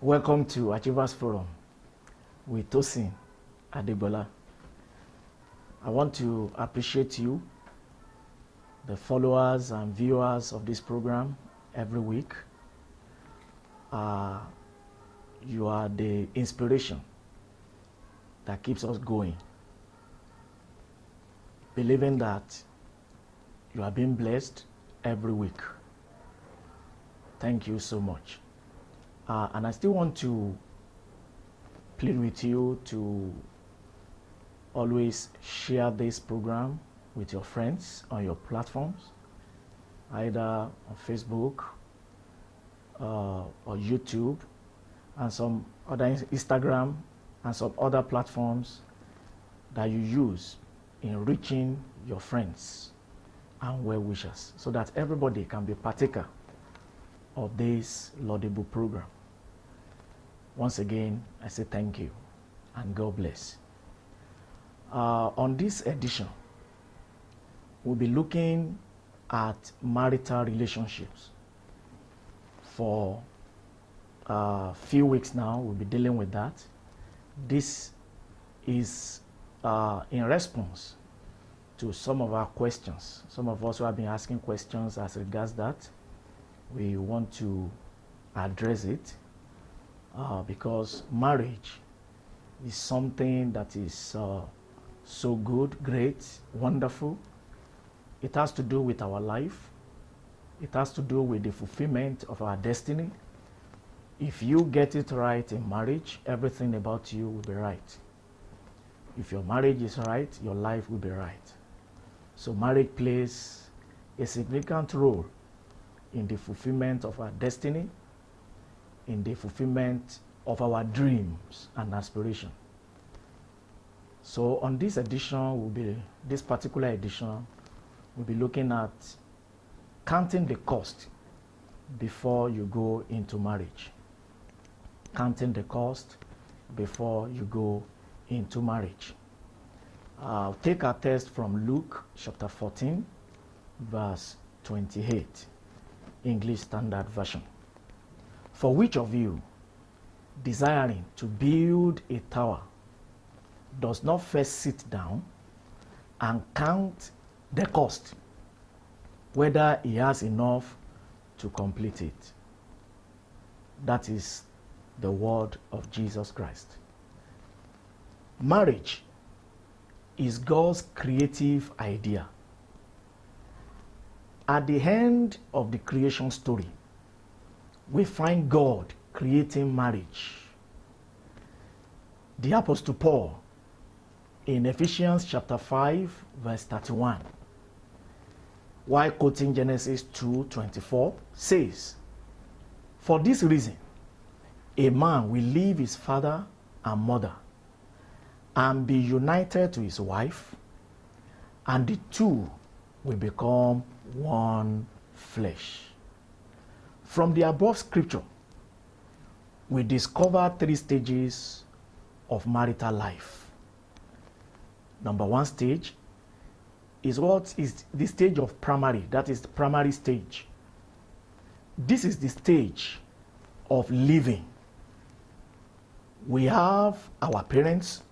Welcome to ACHIEVER'S Forum with Tosin Adebola. I want to appreciate you, the followers and viewers of this program every week. You are the inspiration that keeps us going. Believing that you are being blessed every week. Thank you so much. And I still want to plead with you to always share this program with your friends on your platforms, either on Facebook or YouTube, and some other Instagram and some other platforms that you use in reaching your friends and well-wishers, so that everybody can be partaker of this laudable program. Once again, I say thank you and God bless. On this edition, we'll be looking at marital relationships. For a few weeks now, we'll be dealing with that. This is in response to some of our questions. Some of us who have been asking questions as regards that. We want to address it because marriage is something that is so good, great, wonderful. It has to do with our life. It has to do with the fulfillment of our destiny. If you get it right in marriage, everything about you will be right. If your marriage is right, your life will be right. So marriage plays a significant role in the fulfillment of our destiny, in the fulfillment of our dreams and aspirations. So on this edition, this particular edition, we'll be looking at counting the cost before you go into marriage. Counting the cost before you go into marriage. I'll take our text from Luke chapter 14, verse 28, English Standard Version. For which of you, desiring to build a tower, does not first sit down and count the cost, whether he has enough to complete it? That is the word of Jesus Christ. Marriage is God's creative idea. At the end of the creation story, we find God creating marriage. The Apostle Paul, in Ephesians chapter 5, verse 31, while quoting Genesis 2:24, says, "For this reason, a man will leave his father and mother and be united to his wife, and the two will become one flesh." From the above scripture, we discover 3 stages of marital life. Number 1 stage is what is the stage of primary, that is the primary stage. This is the stage of living. We have our parents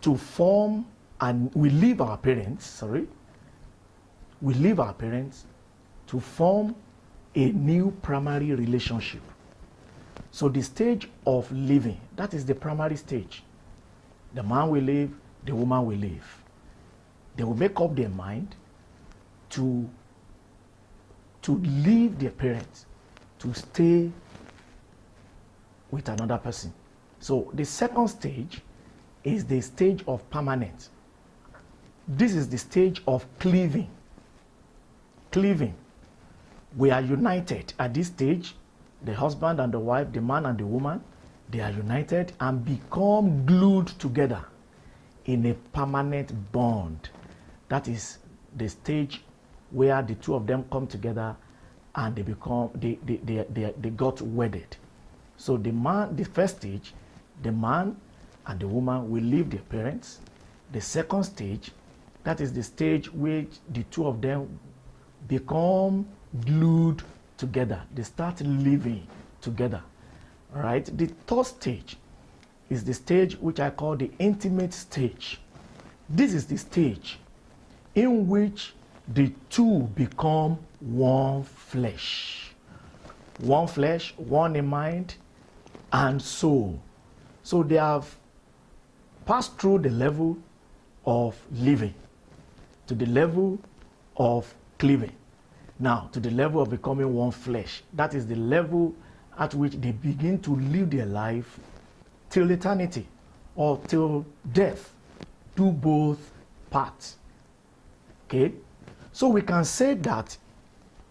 to form, and we leave our parents to form a new primary relationship. So the stage of living, that is the primary stage. The man will leave, the woman will leave. They will make up their mind to leave their parents, to stay with another person. So the second stage is the stage of permanent. This is the stage of cleaving. Cleaving. We are united at this stage. The husband and the wife, the man and the woman, they are united and become glued together in a permanent bond. That is the stage where the two of them come together and they got wedded. So the first stage, the man and the woman will leave their parents. The second stage, that is the stage where the two of them become glued together. They start living together. All right. The third stage is the stage which I call the intimate stage. This is the stage in which the two become one flesh. One flesh, one in mind and soul. So they have passed through the level of living to the level of cleaving. Now to the level of becoming one flesh. That is the level at which they begin to live their life till eternity or till death. Do both parts. Okay? So we can say that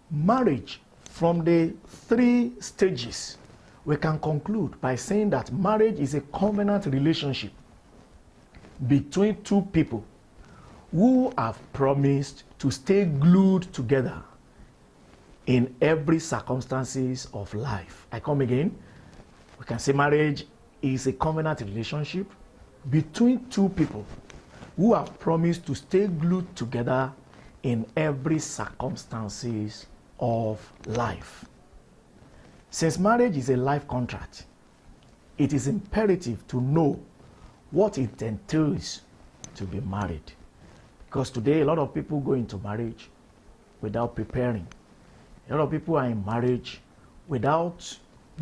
marriage, from the three stages, we can conclude by saying that marriage is a covenant relationship between two people who have promised to stay glued together in every circumstances of life. I come again. We can say marriage is a covenant relationship between two people who have promised to stay glued together in every circumstances of life. Since marriage is a life contract, it is imperative to know what it entails to be married. Because today a lot of people go into marriage without preparing. A lot of people are in marriage without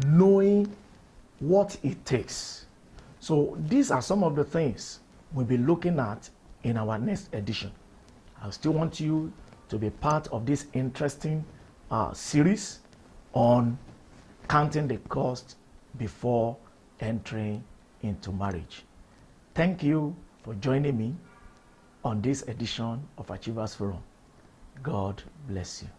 knowing what it takes. So these are some of the things we'll be looking at in our next edition. I still want you to be part of this interesting series on counting the cost before entering into marriage. Thank you for joining me on this edition of Achievers Forum. God bless you.